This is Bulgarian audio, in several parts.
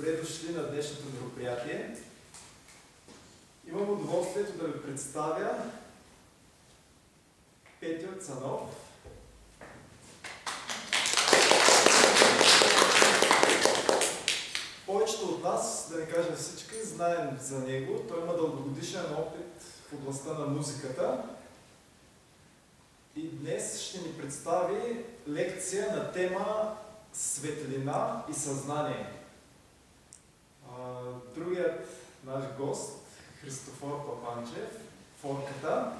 Добре дошли на днешното мероприятие. Имам удоволствието да ви представя Петю Цанов. Повечето от нас, да не кажем всички, знаем за него. Той има дългогодишен опит в областта на музиката. И днес ще ни представи лекция на тема Светлина и съзнание. Другият наш гост, Христофор Папанчев, Форката.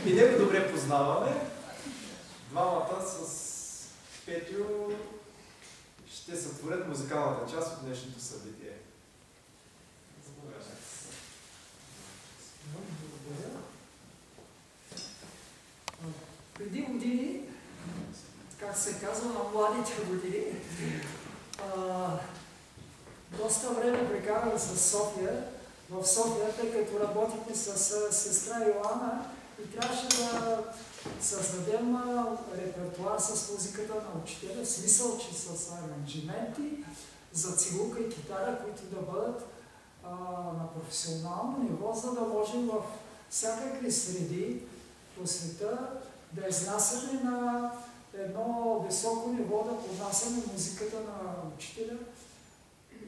И него добре познаваме. Двамата с Петю ще сътворят музикалната част от днешното събитие. Благодаря. Преди години, как се казва, на младите години, доста време прекарах в София, тъй като работихме с сестра Йоана и трябваше да създадем репертуар с музиката на учителя, в смисъл, че с аранжименти за цигулка и китара, които да бъдат на професионално ниво, за да можем в всякакви среди по света да изнасяме на едно високо ниво, да поднасяме музиката на учителя.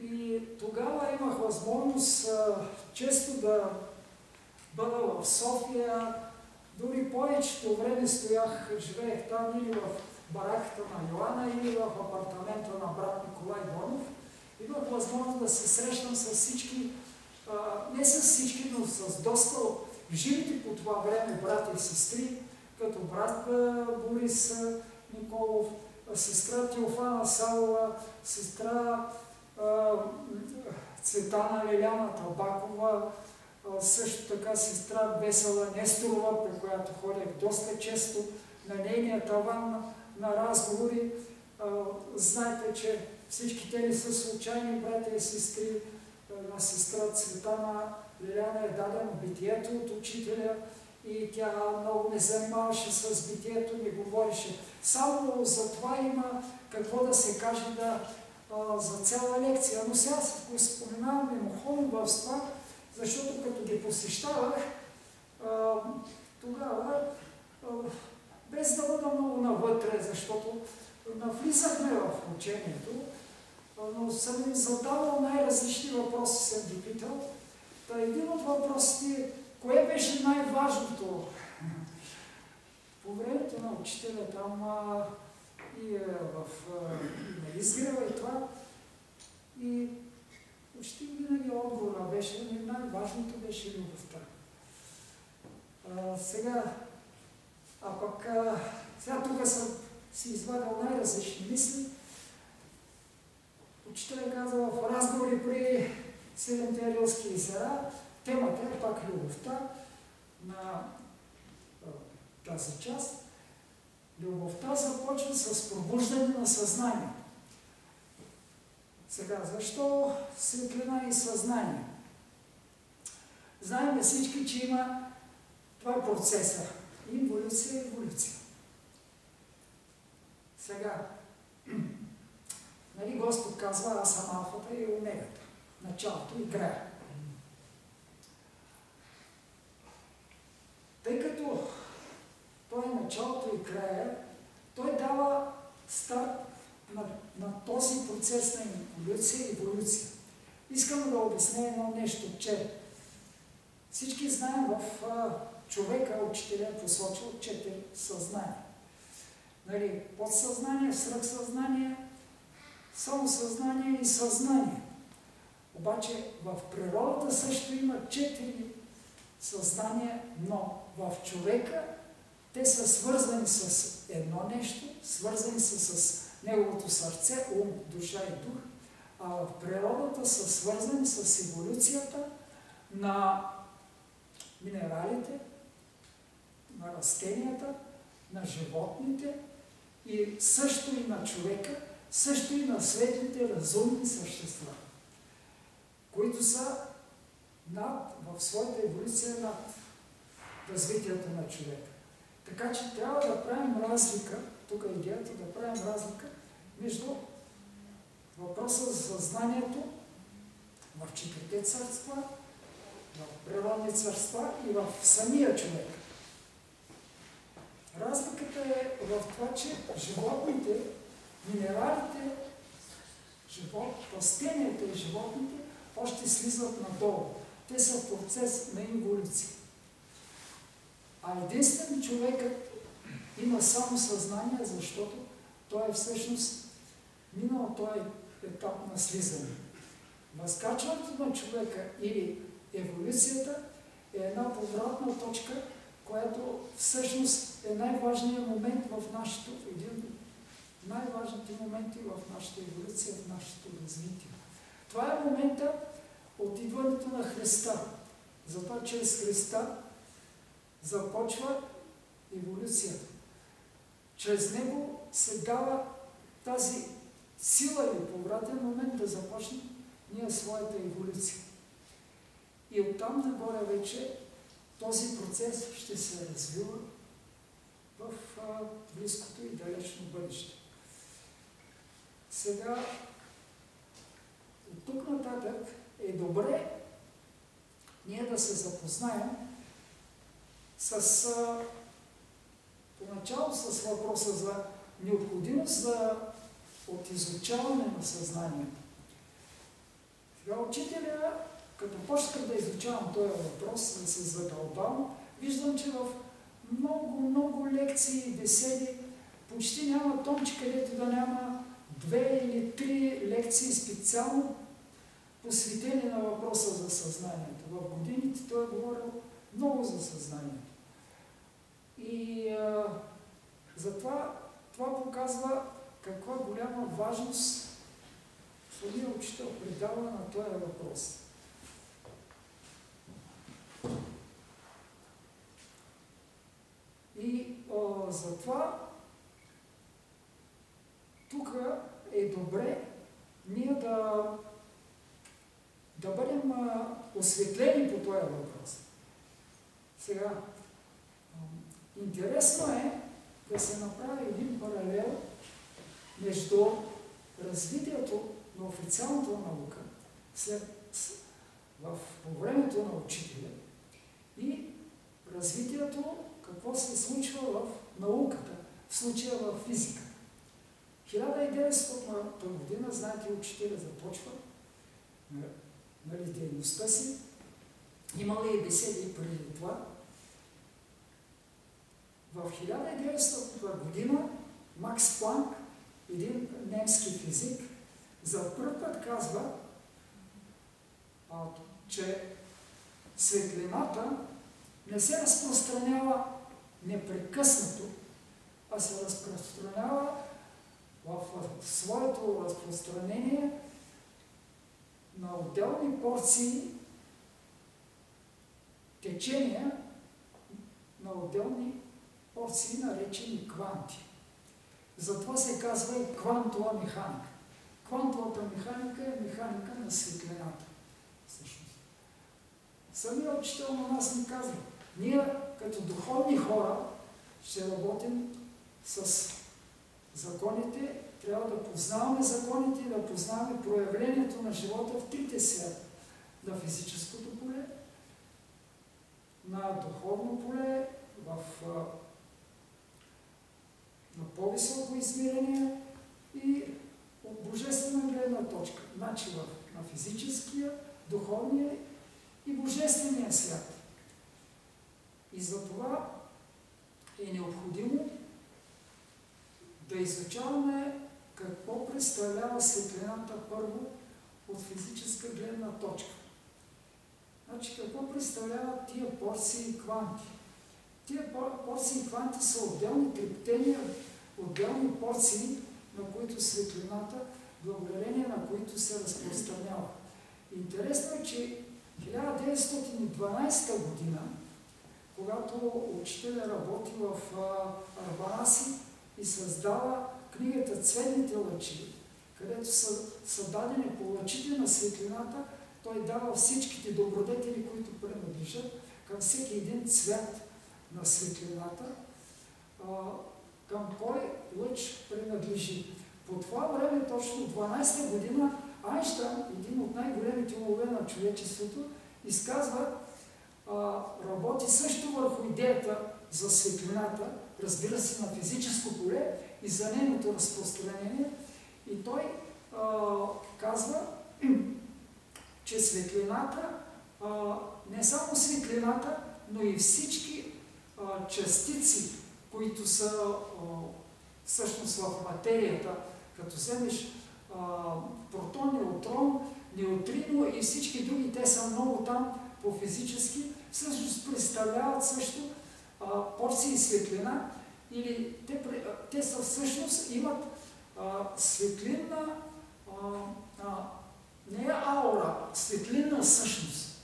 И тогава имах възможност често да бъда в София, дори повечето време живеех там или в бараката на Йоана, или в апартамента на брат Николай Донов. Имах възможност да се срещам с всички, не с всички, но с доста живите по това време брати и сестри, като брат Борис Николов, сестра Теофана Савова, сестра Цветана Лиляна Табакова, също така сестра Весела Несторова, при която ходех доста често на нейния таван на разговори. Знаете, че всички те не са случайни братя и сестри. На сестра Цветана Лиляна е дадено битието от учителя и тя много не занимаваше с битието, не говореше. Само за това има какво да се каже за цяла лекция. Но сега го споменавам мимоходом в това, защото като ги посещавах, тогава, без да бъда много навътре, защото навлизахме в учението, но съм им задавал най-различни въпроси, съм ги питал. Един от въпросите, кое беше най-важното по времето на учителя там и на изгрева и това. И почти винаги отговора беше, най-важното беше любовта. Сега тук съм си извадил най-различни мисли. Учителя каза в разговори при Седемте Рилски езера, темата е пак любовта на тази част. Любовта започва с пробуждане на съзнанието. Сега, защо светлина и съзнание? Знаем всички, че има два процеса. Инволюция и еволюция. Сега, нали Господ казва, аз съм алфата и омегата, началото и края. Тъй като той е началото и края, той дава старт на този процес на инволюция и еволюция. Искам да обясня едно нещо, че всички знаем в човека, учителя е посочил 4 съзнания. Нали, подсъзнание, свръхсъзнание, самосъзнание и съзнание. Обаче в природата също има 4 съзнания, но в човека те са свързани с едно нещо, свързани са с неговото сърце, ум, душа и дух, а в природата са свързани с еволюцията на минералите, на растенията, на животните и също и на човека, също и на светлите разумни същества, които са в своята еволюция над развитието на човека. Така че трябва да правим разлика, тук е идеята да правим разлика между въпроса за съзнанието в четирите царства, в природни царства и в самия човек. Разликата е в това, че животните, минералите, растенията и животните още слизат надолу. Те са в процес на инволюция. А единствено човекът има само съзнание, защото той е всъщност минал този етап на слизане. Възкачването на човека или еволюцията е една повратна точка, която всъщност е най-важният момент в нашето, един от най-важните моменти в нашата еволюция, в нашето развитие. Това е момента от идването на Христа. Затова чрез Христа започва еволюцията. Чрез него се дава тази сила или повратен момент да започне ние своята еволюция. И оттам нагоре вече този процес ще се развива в близкото и далечно бъдеще. Сега, от тук нататък е добре ние да се запознаем поначало с въпроса за необходимост от изучаване на съзнанието. Сега учителя, като почнах да изучавам този въпрос, да се задълбавам, виждам, че в много лекции и беседи почти няма томче, където да няма 2 или 3 лекции специално посветени на въпроса за съзнанието. В годините той е говорил много за съзнанието. И затова това показва каква голяма важност самия учител придава на този въпрос. И затова тук е добре ние да бъдем осветлени по този въпрос. Сега, интересно е да се направи един паралел между развитието на официалната наука по времето на учителя и развитието, какво се случва в науката, в случая в физика. 1900 година, знаете, учителя започва дейността си. Имали и беседи преди това. В 1900 година Макс Планк, един немски физик, за първ път казва, че светлината не се разпространява непрекъснато, а се разпространява в своето разпространение на отделни порции течения, на отделни порции, наречени кванти. Затова се казва и квантова механика. Квантовата механика е механика на светлината. Всъщност. Самият учител на нас ни казва, ние като духовни хора ще работим с законите, трябва да познаваме законите и да познаваме проявлението на живота в трите свята. На физическото поле, на духовно поле, на по-високо измерение и от божествена гледна точка. Значи на физическия, духовния и божествения свят. И за това е необходимо да изучаваме какво представлява светлината първо от физическа гледна точка. Значи какво представляват тия порции и кванти? Тия порции и кванти са отделни трептения, отделни порции, на които светлината, благодарение на които се разпространява. Интересно е, че 1912 година, когато учителя работи в Арбанаси и създава книгата "Цветните лъчи", където са дадени по лъчите на светлината, той дава всичките добродетели, които принадлежат към всеки един цвят на светлината. към кой лъч принадлежи. По това време, точно 12-та година, Айнщайн, един от най-големите умове на човечеството, изказва, работи също върху идеята за светлината, разбира се, на физическо поле и за нейното разпространение. И той казва, че светлината, не само светлината, но и всички частици, които са всъщност в материята, като вземеш протон, неутрон, неутрино и всички други, те са много там по-физически, всъщност представляват също порции светлина, или те са всъщност имат светлинна, не аура, светлинна същност.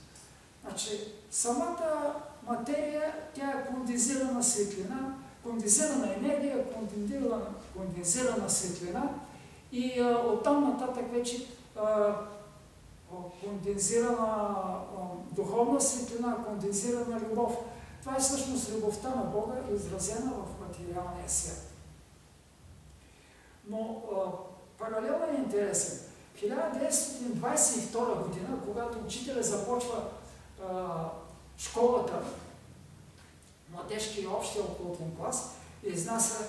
Значи, самата материя, тя е кондензирана светлина, кондензирана енергия, кондензирана светлина и оттам нататък вече кондензирана духовна светлина, кондензирана любов. Това е всъщност любовта на Бога, изразена в материалния свят. Но паралелът е интересен. 1922 година, когато учителя започва школата, младежки и общия окултен клас, изнася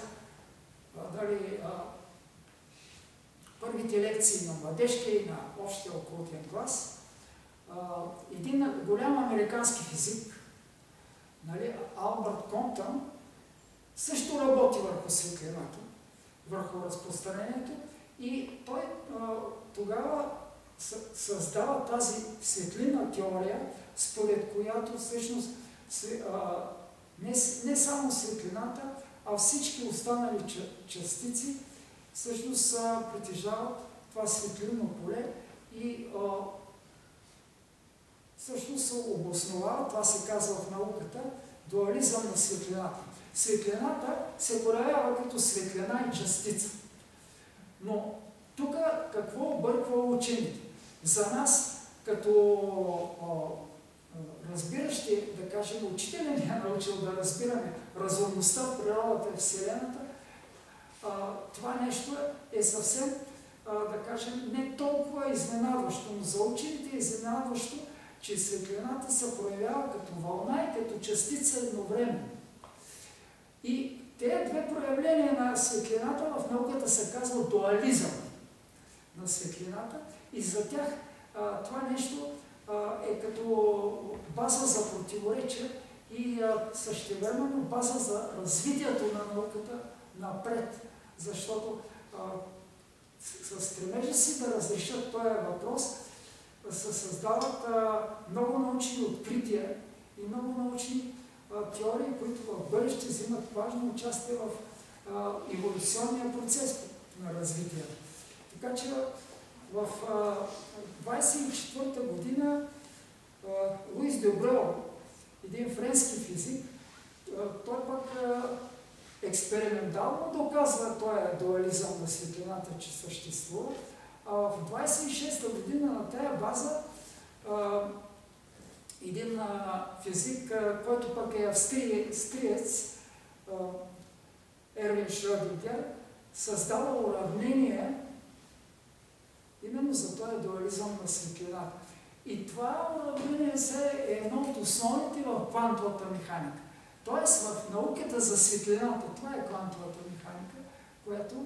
първите лекции на младежкия и на общия окултен клас. Един голям американски физик, Албърт Комптън, също работи върху светлината, върху разпространението и той тогава създава тази светлинна теория, според която всъщност не само светлината, а всички останали частици всъщност притежават това светлинно поле и всъщност се обосновава, това се казва в науката, дуализъм на светлината. Светлината се проявява като светлина и частица. Но тук какво обърква учените? За нас, като разбиращи, да кажем, учителя ни е научил да разбираме разумността в природата и Вселената, това нещо е съвсем, да кажем, не толкова изненадващо, но за учените е изненадващо, че светлината се проявява като вълна и като частица едновременно. И тези две проявления на светлината в науката се казва дуализъм на светлината и за тях това нещо е като база за противоречие и същевременно база за развитието на науката напред, защото със стремежа си да разрешат този въпрос се създават много научни открития и много научни теории, които в бъдеще взимат важно участие в еволюционния процес на развитие. Така че в 1924 година Луис де Брогlie, един френски физик, той пък експериментално доказва този дуализъм на светлината, че съществува. А в 1926 година на тая база един физик, който пък е австриец, Ервин Шрёдингер, създава уравнение именно за този дуализъм на светлината. И това уравнение е едно от основните в квантовата механика. Тоест в науката за светлината, това е квантовата механика, която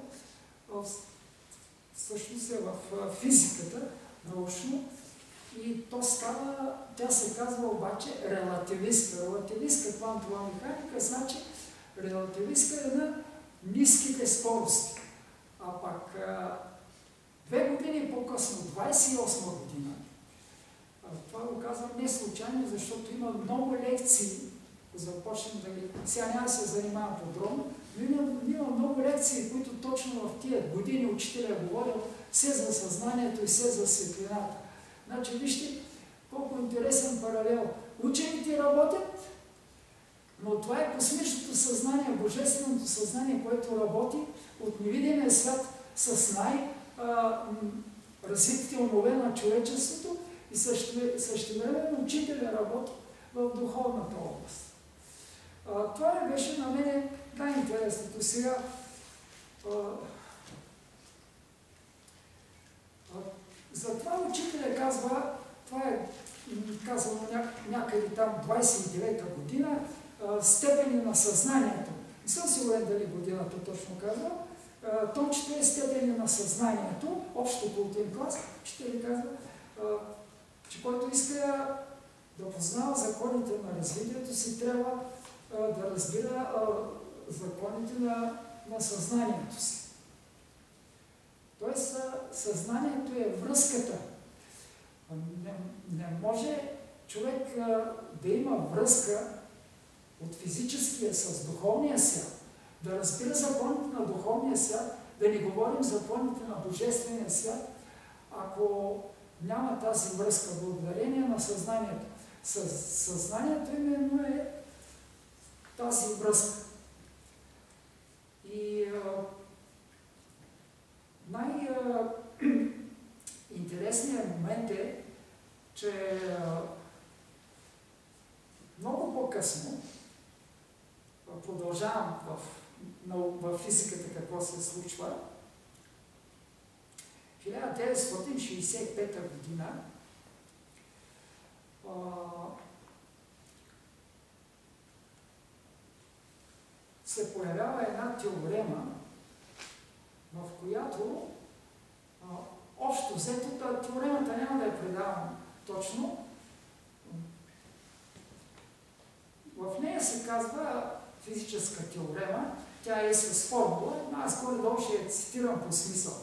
всъщност е в физиката научно и то става, тя се казва обаче релативистка. Релативистка квантова механика значи релативистка е на ниските скорости. А пак 2 години по-късно, 28 година, това го казвам не случайно, защото има много лекции, започнем да ги... Сега няма да се занимавам подробно, но има много лекции, които точно в тия години учителя е говорил все за съзнанието и все за светлината. Значи, вижте колко интересен паралел. Учените работят, но това е космичното съзнание, божественото съзнание, което работи от невидимия свят с развитите умове на човечеството и същевременно учителя работи в духовната област. Това беше на мен най-интересното сега. Затова учителя казва, това е казано някъде там 29-та година, степени на съзнанието. Не съм сигурен дали годината точно казва. Точно е степени на съзнанието, общо културен клас, учителя казва, че който иска да познава законите на развитието си, трябва да разбира законите на съзнанието си. Тоест, съзнанието е връзката. Не може човек да има връзка от физическия с духовния свят, да разбира законите на духовния свят, да не говорим законите на божествения свят, ако няма тази връзка, благодарение на съзнанието. Съзнанието именно е тази връзка. И най-интересният момент е, че много по-късно, продължавам в физиката какво се случва, 1965 година се появява една теорема, в която общо взето, теоремата няма да я предавам точно, в нея се казва физическа теорема, тя е с формула, но аз горе-долу ще я цитирам по смисъл.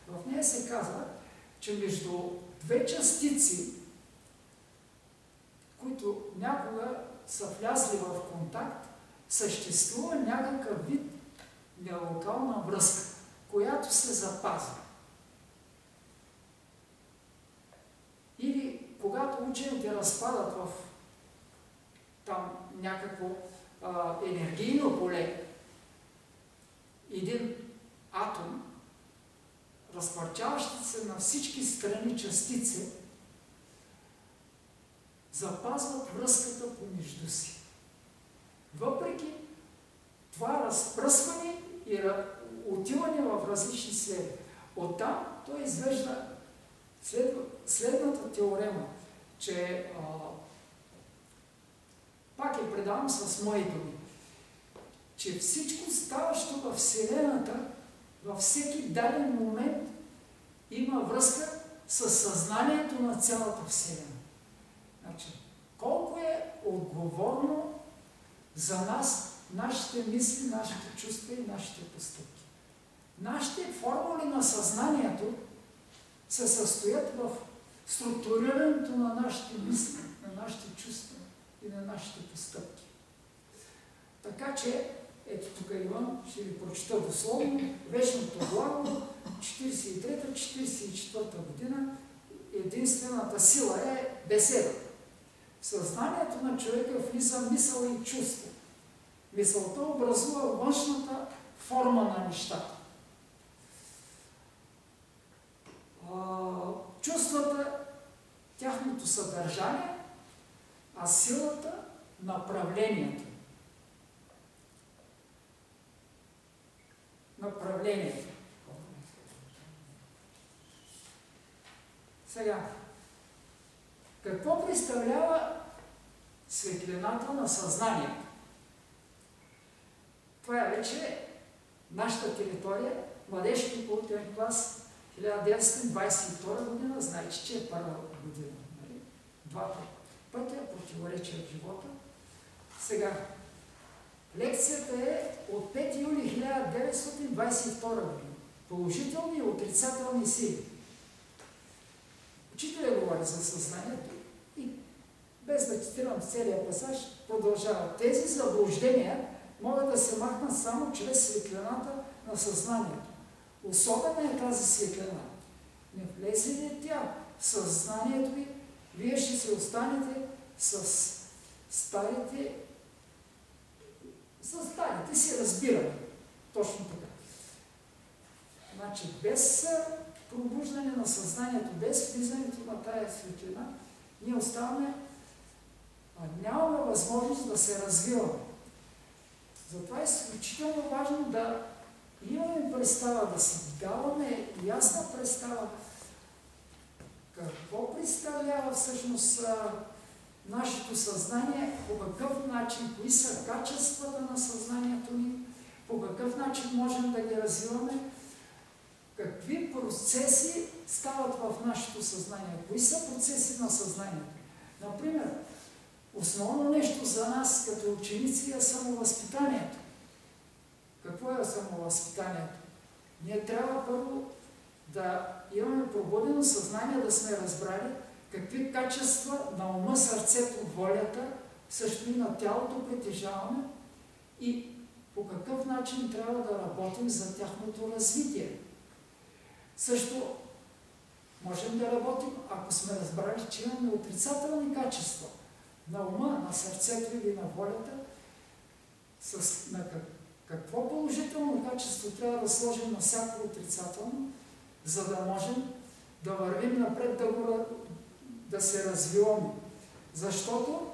В нея се казва, че между две частици, които някога са влязли в контакт, съществува някакъв вид нелокална връзка, която се запазва. Или когато учените разпадат в там някакво енергийно поле, един атом, разпарчаващите се на всички страни частици, запазват връзката помежду си. Въпреки това разпръскване и отиване в различни сфери. Оттам той извежда следната теорема, че пак я предавам с мои думи, че всичко ставащо в Вселената във всеки даден момент има връзка с съзнанието на цялата Вселена. Значи, колко е отговорно за нас, нашите мисли, нашите чувства и нашите постъпки. Нашите формули на съзнанието се състоят в структурирането на нашите мисли, на нашите чувства и на нашите постъпки. Така че, ето тук имам, ще ви прочета дословно, вечното благо, 43-44 година, единствената сила е беседа. В съзнанието на човека влиза мисъл и чувство. Мисълта образува външната форма на нещата. Чувствата, тяхното съдържание, а силата – направлението. Направлението. Сега, какво представлява светлината на съзнанието? Това е вече нашата територия, младежки културен клас, 1922 година, знаете, че е първа година. Нали? Двата пътя, противоречия в живота. Сега, лекцията е от 5 юли 1922 година. Положителни и отрицателни сили. Учителя говори за съзнанието и без да цитирам целия пасаж, продължава. Тези заблуждения могат да се махнат само чрез светлината на съзнанието. Особена е тази светлина. Не влезе ли тя в съзнанието ви, вие ще се останете с старите си разбиране. Точно така. Значи, без пробуждане на съзнанието, без влизането на тая светлина, ние оставаме, нямаме възможност да се развиваме. Затова е изключително важно да имаме представа, да си даваме ясна представа какво представлява всъщност нашето съзнание, по какъв начин, кои са качествата на съзнанието ни, по какъв начин можем да ги развиваме, какви процеси стават в нашето съзнание, кои са процеси на съзнанието. Например, основно нещо за нас като ученици е самовъзпитанието. Какво е самовъзпитанието? Ние трябва първо да имаме пробудено съзнание, да сме разбрали какви качества на ума, сърцето, волята, също и на тялото притежаваме и по какъв начин трябва да работим за тяхното развитие. Също можем да работим, ако сме разбрали, че имаме отрицателни качества на ума, на сърцето или на волята, на какво положително качество трябва да сложим на всяко отрицателно, за да можем да вървим напред, да се развиваме. Защото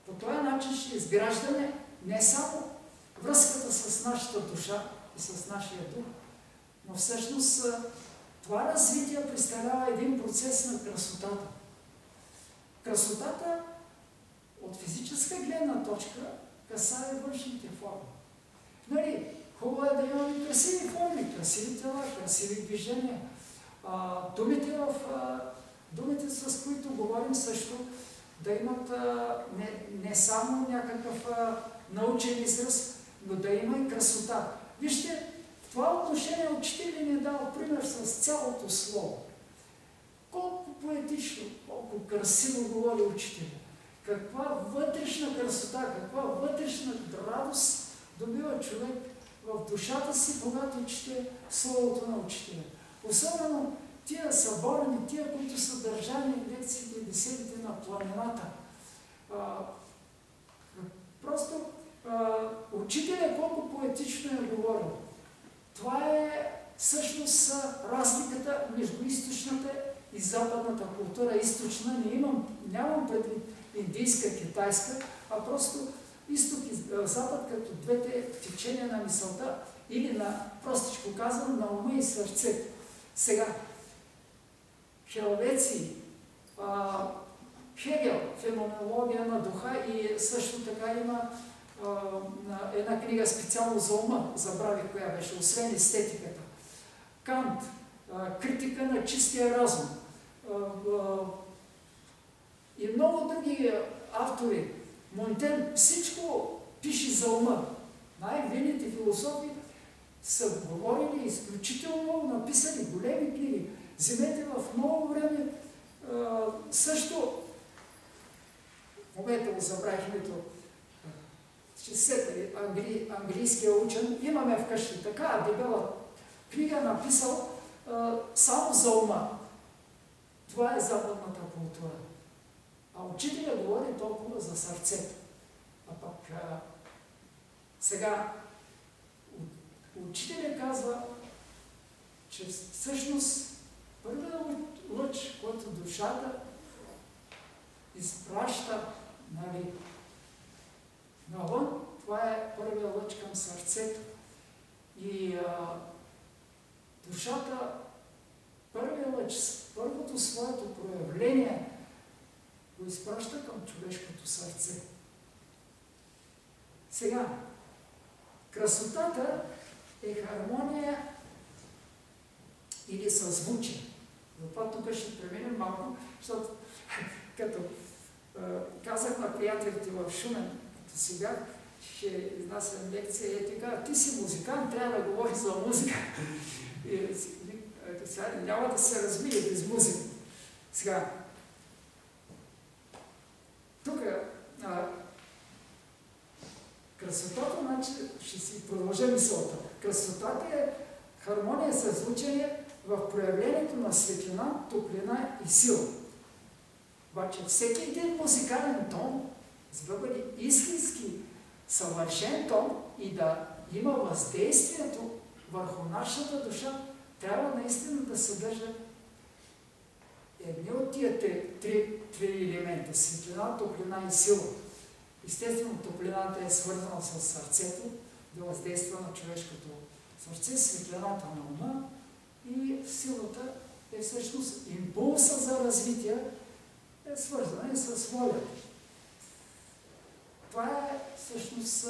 по този начин ще изграждаме не само връзката с нашата душа и с нашия дух, но всъщност това развитие представлява един процес на красотата. Красотата от физическа гледна точка касае външните форми. Нали, хубаво е да имаме красиви форми, красиви тела, красиви движения. Думите, с които говорим също, да имат не само някакъв научен израз, но да има и красота. Вижте, в това отношение учителя ни е дал пример с цялото слово. Колко поетично, колко красиво говори учителя. Каква вътрешна красота, каква вътрешна радост добива човек в душата си, когато чете словото на учителя. Особено тия съборни, тия, които са държани лекциите, беседите на планината. Просто учителя колко поетично е говорил. Това е всъщност разликата между източната и западната култура. Източна нямам предвид индийска, китайска, а просто изток и запад като двете течения на мисълта или на, простичко казано, на ума и сърцето. Сега, Хелвеци, Хегел, феноменология на духа и също така има една книга специално за ума, забравих коя беше, освен естетиката. Кант, критика на чистия разум. И много други автори. Монтен, всичко пише за ума. Най-велите философи са говорили изключително, написали големи книги. Вземете в много време също, в момента го забравих името, английския учен, имаме вкъщи така дебела книга написал само за ума. Това е западната култура. А учителя говори толкова за сърцето. А пък сега учителя казва, че всъщност първият лъч, който душата изпраща навън, това е първият лъч към сърцето. И душата, първият лъч, първото своето проявление го изпраща към човешкото сърце. Сега, красотата е хармония или съзвучие. Затова тук ще преминем малко, защото като казах на приятелите в Шумен, като сега ще изнасям лекция и така, ти си музикант, трябва да говориш за музика. И сега няма да се размие без музика. Сега, тук красотата, значи ще си продължа мисълта. Красотата е хармония, съзвучение в проявлението на светлина, топлина и сила. Обаче всеки един музикален тон, за да бъде истински съвършен тон и да има въздействието върху нашата душа, трябва наистина да съдържа едни от тия три елемента – светлина, топлина и сила. Естествено, топлината е свързана с сърцето, да въздейства на човешкото сърце, светлината на ума и силата е всъщност импулса за развитие, е свързана и с волята. Това е всъщност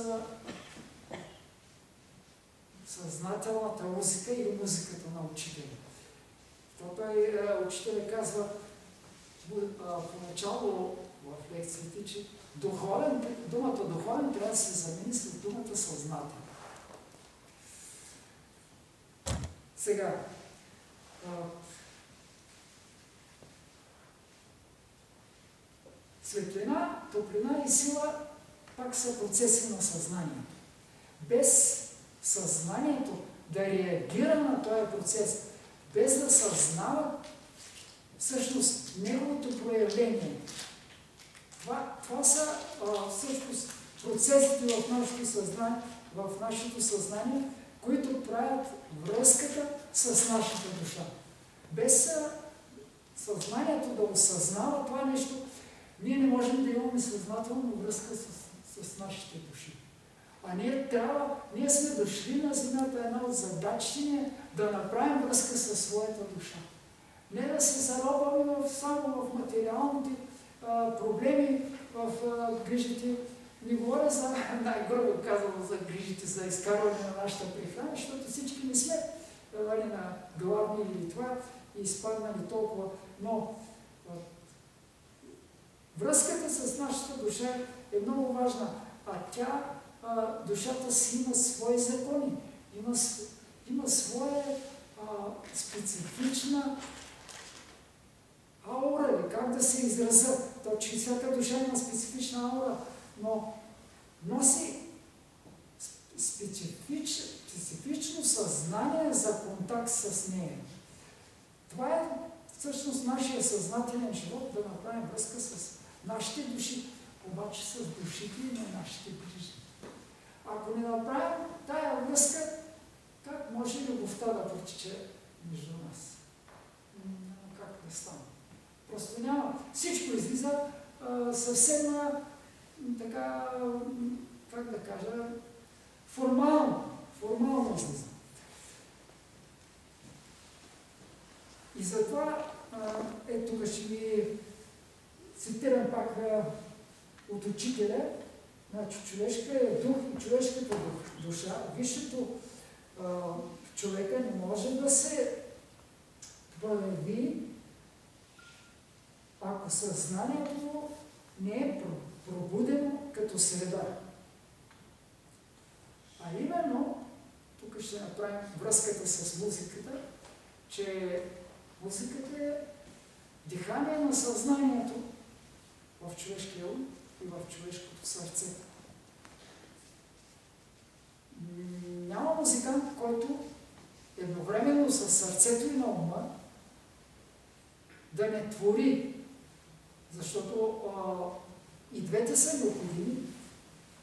съзнателната музика или музиката на учителя. Защото учителя казва поначало в лекциите, че думата духовен трябва да се замени с думата съзнателен. Сега, светлина, топлина и сила пак са процеси на съзнанието. Без съзнанието да реагира на този процес, без да съзнава всъщност неговото проявление. Това са всъщност процесите в нашето съзнание, които правят връзката с нашата душа. Без съзнанието да осъзнава това нещо, ние не можем да имаме съзнателна връзка с нашите души. А ние сме дошли на земята, една от задачите ни е да направим връзка със своята душа. Не да се заробваме само в материалните проблеми, в грижите. Не говоря за, най-грубо казано, за грижите, за изкарване на нашата прехрана, защото всички не сме на гладни или това и изпаднали толкова. Но връзката с нашата душа е много важна, душата си има свои закони, има своя специфична аура, или как да се израза. Че всяка душа има специфична аура, но носи специфично съзнание за контакт с нея. Това е всъщност нашия съзнателен живот, да направим връзка с нашите души, обаче с душите на нашите ближни. Ако не направим тая връзка, как може любовта да протече между нас? Няма как да стане. Просто няма. Всичко излиза съвсем така, как да кажа, формално излиза. И затова, тук ще ви цитирам пак от учителя, значи човешка е дух и човешката душа. Висшето в човека не може да се прояви, ако съзнанието не е пробудено като среда. А именно, тук ще направим връзката с музиката, че музиката е дихание на съзнанието в човешкия ум и в човешкото сърце. Няма музикант, който едновременно с сърцето и на ума да не твори, защото и двете са необходими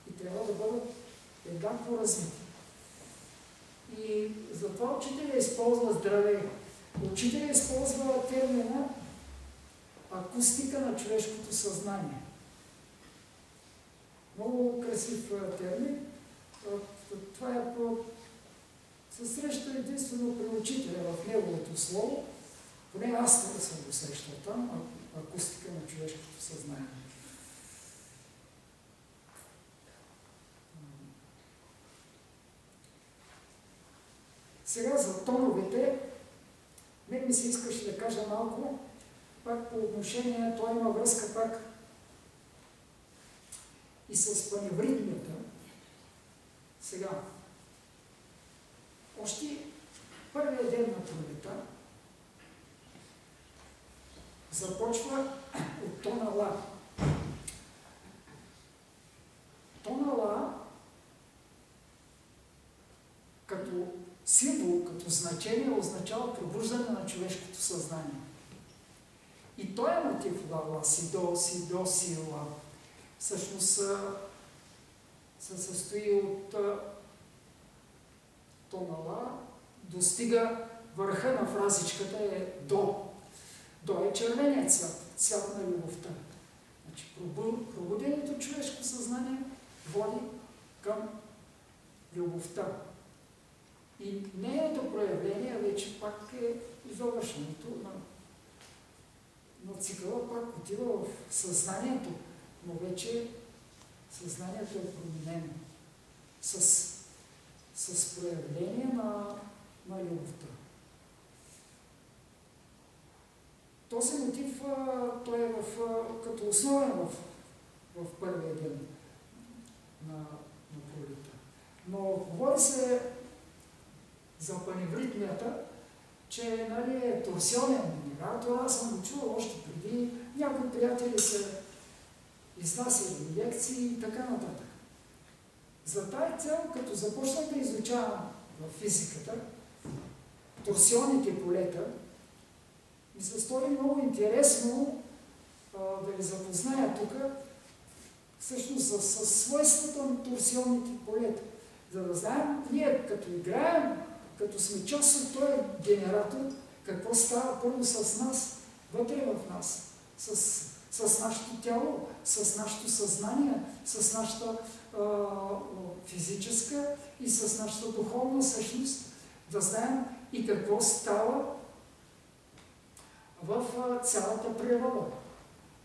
и трябва да бъдат еднакво развити. И затова учителя използва здраве. Учителя използва термина акустика на човешкото съзнание. Много красив термин. Това се среща единствено при учителя в неговото слово. Поне аз не съм го срещал там, акустика на човешкото съзнание. Сега за тоновете, мен ми се искаше да кажа малко, пак по отношение, той има връзка пак и с паневритмията. Сега, още първия ден на пролета започва от тона ла. Тона ла като символ, като значение означава пробуждане на човешкото съзнание. И този мотив ла, си до, си ла, всъщност се състои от тона ла, достига върха на фразичката е до. До е червеният цвят, цвят на любовта. Значи, пробуденото човешко съзнание води към любовта. И нейното проявление вече пак е завършването на цикъла, пак отива в съзнанието, но вече съзнанието е променено с проявление на любовта. Този мотив той е като основен в първия ден на пролета. Но говори се за паневритмията, че нали, е торсионен генератор. Аз съм го чувал още преди. Някои приятели са изнасяли лекции и така нататък. За тази цел, като започнах да изучавам в физиката торсионните полета, ми се стори много интересно да ви запозная тук всъщност с свойствата на торсионните полета. За да знаем, ние като играем, като сме част от този генератор, какво става първо с нас, вътре в нас, с нашето тяло, с нашето съзнание, с нашата физическа и с нашата духовна същност, да знаем и какво става в цялата природа.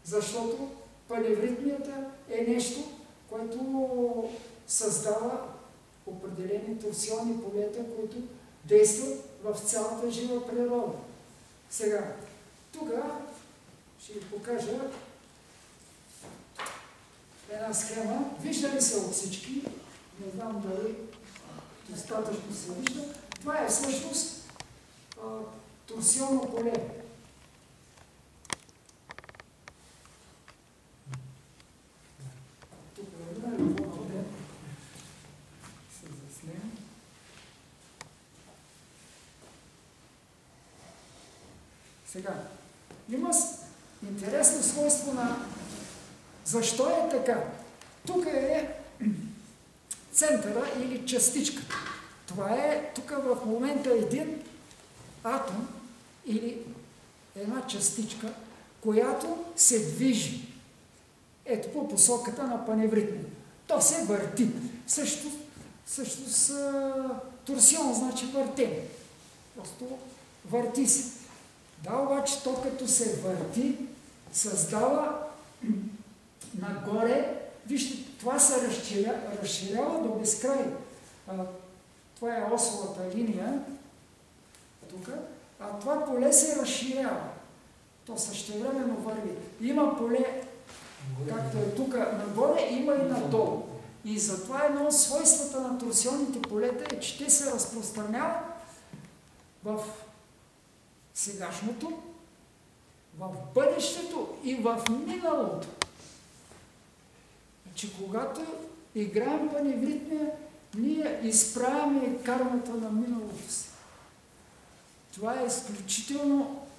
Защото паневритмията е нещо, което създава определени торсионни полета, които действат в цялата жива природа. Сега, тук ще ви покажа една схема. Вижда ли се от всички? Не знам дали достатъчно се вижда. Това е всъщност торсионно поле. Тук е една любовна поле. Се заснем. Сега, има интересно свойство на защо е така. Тук е центъра или частичката. Това е тук в момента един атом или една частичка, която се движи. Ето по посоката на паневритмия. То се върти. Всъщност торсион значи въртене. Просто върти се. Да, обаче то като се върти, създава нагоре, вижте, това се разширява до безкрай. Това е осовата линия, тук, а това поле се разширява. То същевременно върви. Има поле, както е тук нагоре, има и надолу. И затова едно от свойствата на торсионните полета е, че те се разпространяват в сегашното, в бъдещето и в миналото. Значи, когато играем паневритмия, ние изправяме кармата на миналото си. Това е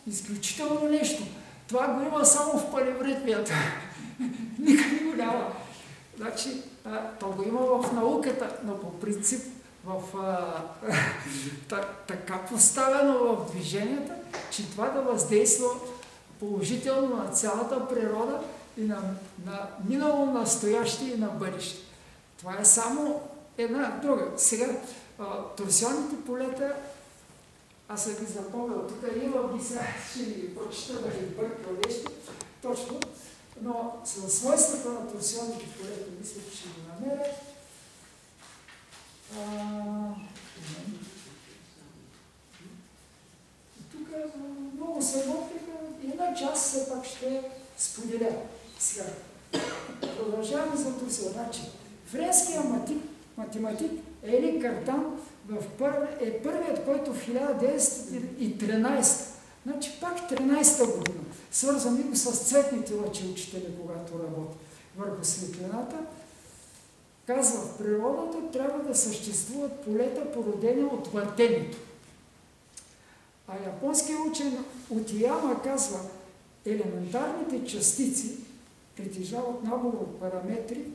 изключително нещо. Това го има само в паневритмията. Никъде го няма. Значи, то го има в науката, но по принцип така поставено в движенията, че това да въздейства положително на цялата природа и на минало, настояще и на бъдеще. Това е само една друга. Сега, торсионните полета, аз съм ги запомнил, тук има ги сега, ще ви прочита да ви бърква нещо, точно, но със свойствата на торсионните полета, мисля, че ще ги намеря. Тук много се въприка и една част все пак ще споделя. Сега, продължаваме за торсион. Значи, френският математик Ели Картан е първият, който в 1913, значи пак 13-та година, свързваме го с цветните лъчи учители, когато работи върху светлината, казва, в природата трябва да съществуват полета, породени от въртенето. А японският учен Утияма казва, елементарните частици притежават набор от параметри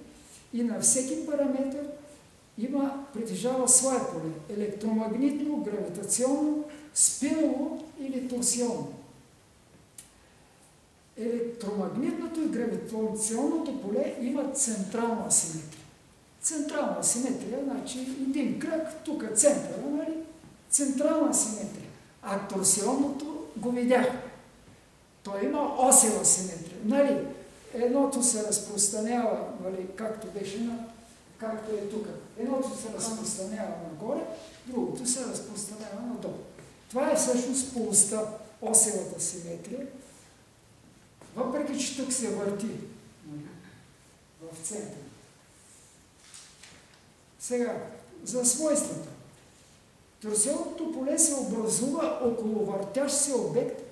и на всеки параметр притежава свое поле – електромагнитно, гравитационно, спиново или торсионно. електромагнитното и гравитационното поле имат централна асиметрия. Централна асиметрия, значи един кръг, тук е центъра, нали? Централна асиметрия. А торсионното го видяхме. Той има осева асиметрия. Нали? Едното се разпространява, нали, както е тук. Едното се разпространява нагоре, другото се разпространява надолу. Това е всъщност полостта, осевата симетрия, въпреки че тук се върти в центъра. Сега, за свойствата. Торсионното поле се образува около въртящ се обект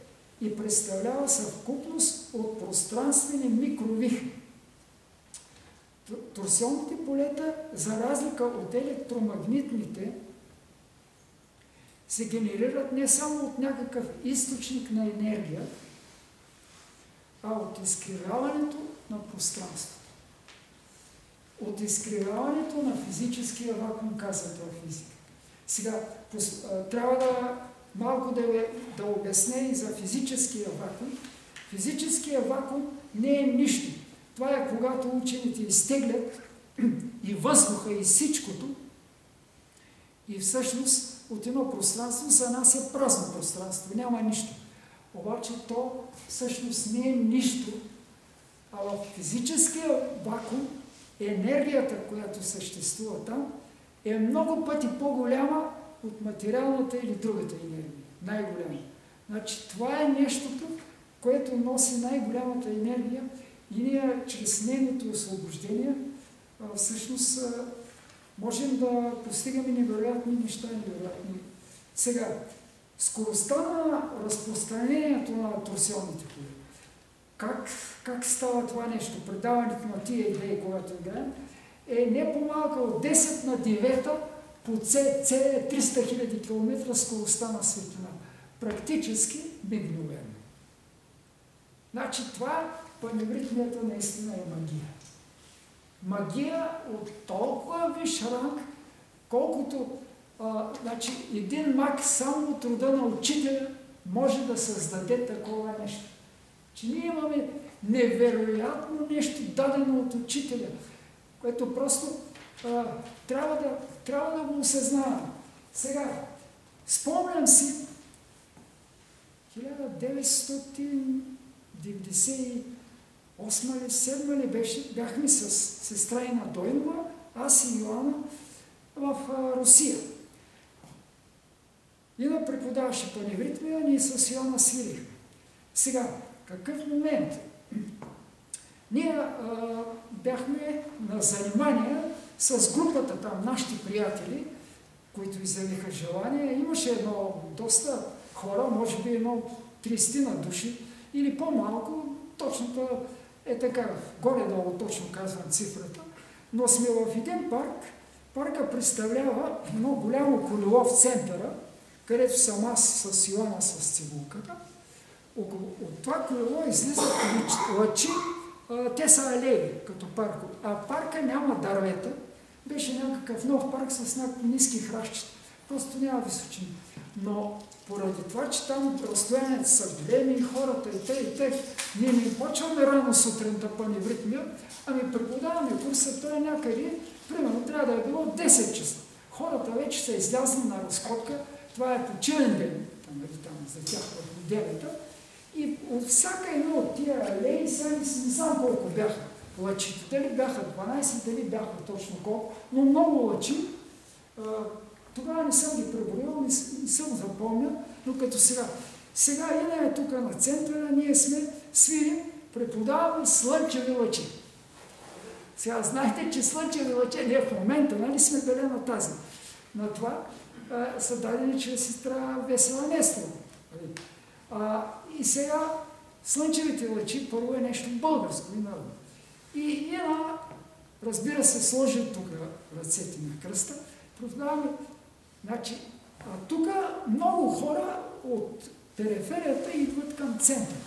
и представлява съвкупност от пространствени микровихри. Торсионните полета, за разлика от електромагнитните, се генерират не само от някакъв източник на енергия, а от изкривяването на пространството. От изкривяването на физическия вакуум, казват в физика. Сега, трябва малко да обясня и за физическия вакуум. Физическия вакуум не е нищо. Това е когато учените изтеглят и въздуха, и всичкото, и всъщност от едно пространство за нас е празно пространство, няма нищо. Обаче то всъщност не е нищо, а в физическия вакуум енергията, която съществува там, е много пъти по-голяма от материалната или другата енергия. Най-голяма. Значи това е нещото, което носи най-голямата енергия и ние чрез нейното освобождение всъщност можем да постигаме невероятни неща, невероятни. Сега, скоростта на разпространението на торсионните поле. Как става това нещо? Предаването на тия идеи, когато играем, е не по-малка от 10 на 9 по C 300 000 км скоростта на светлина. Практически мигновено. Значи това, паневритмията наистина е магия. Магия от толкова висш ранг, колкото значи, един маг само от рода на учителя може да създаде такова нещо. Че ние имаме невероятно нещо дадено от учителя, което просто трябва да го осъзнаваме. Сега, спомням си 1998 или 7 ли бяхме с сестра Ина Дойнова, аз и Йоана в Русия. Ина преподаваше паневритмия, ние с Йоана свирихме. Сега, какъв момент? Ние бяхме на занимания с групата там, нашите приятели, които изявиха желание. Имаше едно доста хора, може би едно 30 на души или по-малко, точното е така, горе-долу точно казвам цифрата, но сме в един парк. Парка представлява едно голямо колело в центъра, където съм аз с Йоана с цигулката. От това колело излизат лъчи, те са алеи, като парк. А парка няма дървета, беше някакъв нов парк с някакви ниски хращчета. Просто няма височина. Но поради това, че там разстоянията са големи, хората и те, ние не почваме рано сутринта паневритмия, ами преподаваме курса, той е някъде, примерно трябва да е било 10 часа. Хората вече са излязли на разходка, това е почивен ден, там за тях в неделята, и от всяка една от тия алеи, сега не знам колко бяха лъчите, дали бяха 12, дали бяха точно колко, но много лъчи. Тогава не съм ги преброил, не съм запомнил, но като сега. Сега Ина е тук на центъра, ние сме свирим, преподаваме слънчеви лъчи. Сега знаете, че слънчеви лъчи, не в момента, нали сме били на тази. На това са дадени чрез сестра Весела Нестрова. И сега слънчевите лъчи първо е нещо българско и народно. И Ина, разбира се, сложи тук ръцете на кръста, преподаваме. Значи, тук много хора от периферията идват към центъра.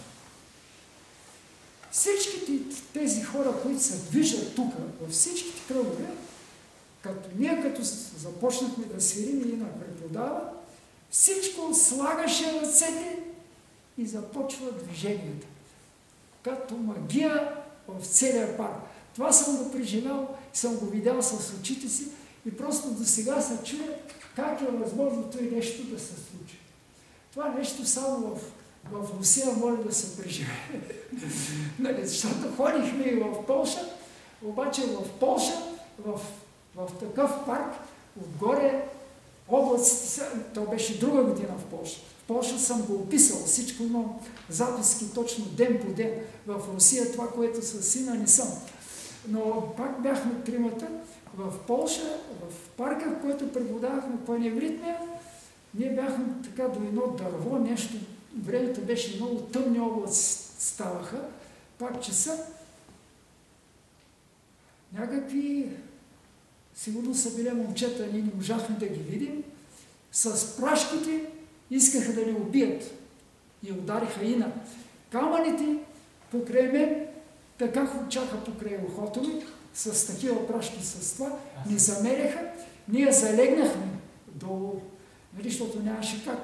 Всичките тези хора, които се движат тук, във всичките кръгове, като започнахме да свирим и Ина преподава, всичко слагаше ръцете и започва движението. като магия в целия парк. Това съм го преживял, съм го видял с очите си и просто до сега се чуя как е възможно това нещо да се случи. Това нещо само в Русия може да се преживее. Защото ходихме и в Полша, обаче в Полша, в такъв парк, отгоре облаците, то беше друга година в Полша. В Полша съм го описал, всичко имам записки точно ден по ден. В Русия това, което със сина не съм. Но пак бяхме тримата в Полша, в парка, в който преподавахме по невритмия. Ние бяхме така до едно дърво, нещо, времето беше много тъмни облаци ставаха, пак часа. Някакви, сигурно са били момчета, ние не можахме да ги видим, с прашките искаха да ни убият и удариха Ина. Камъните покрай мен така хучаха покрай ухото ми, с такива прашки с това, ни замеряха, ние залегнахме долу, защото нямаше как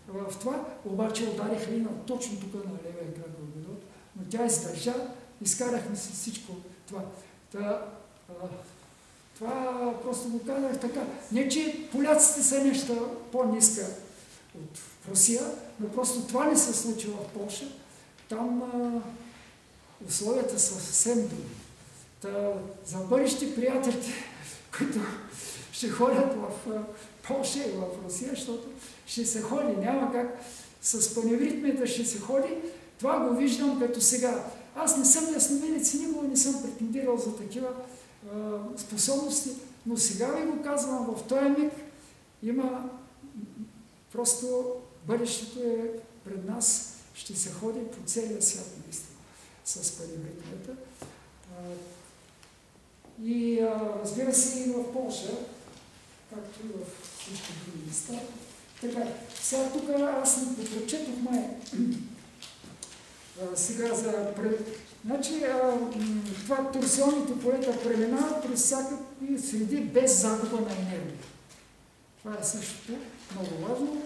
в това, обаче удариха Ина точно тук на левия крак в бедото, но тя издържа, изкарахме си всичко това. Това просто го казах така. Не, че поляците са нещо по-ниска от Русия, но просто това не се случи в Полша. Там условията са съвсем други. За бъдещи приятелите, които ще ходят в Полша и в Русия, защото ще се ходи, няма как с паневритмията ще се ходи. Това го виждам като сега. Аз не съм ясновидец и никога не съм претендирал за такива способности, но сега ви го казвам, в този миг има просто бъдещето е пред нас, ще се ходи по целия свят, наистина, с паневритмията. И разбира се и в Полша, както и в всички други места. Така, сега тук аз не прочетох май сега за... Значи, това торсионните полета преминават през всякакви среди без загуба на енергия. Това е същото много важно.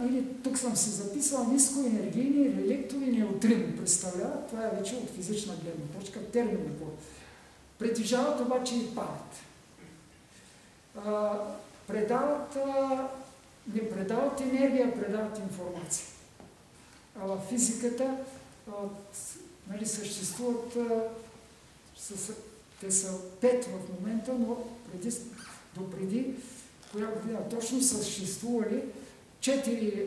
Или тук съм си записал нискоенергийни реликтови неутрини представляват. Това е вече от физична гледна точка, термин. Притежават обаче и памет. Не предават енергия, предават информация. А в физиката съществуват, те са 5 в момента, но допреди коя година точно съществували 4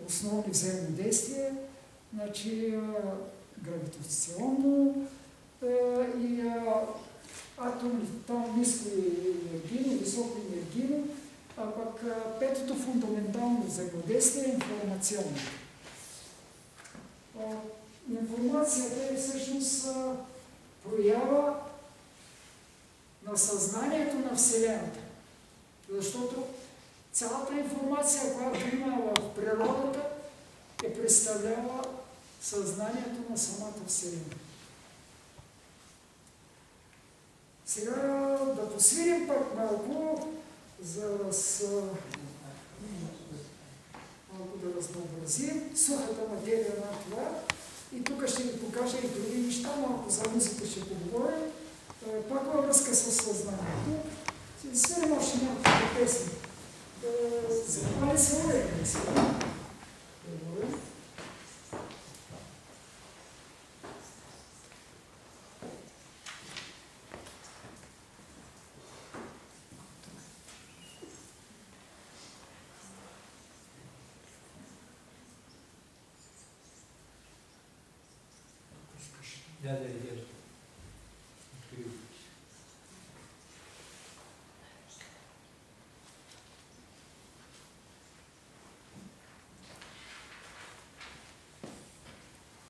основни взаимодействия, значи гравитационно и атомни, там ниско енергийно, високо енергийно, а пък 5-то фундаментално взаимодействие е информационно. Информацията е всъщност проява на съзнанието на Вселената. Защото цялата информация, която има в природата, представлява съзнанието на самата Вселена. Сега да посвирим пък малко, за да малко да разнообразим сухата материя на това. И тук ще ви покажа и други неща, малко за музика ще поговорим. Пак във връзка с съзнанието. Ще свирим още някакви песни. За това ли се урекне сега? Дядя Елиер.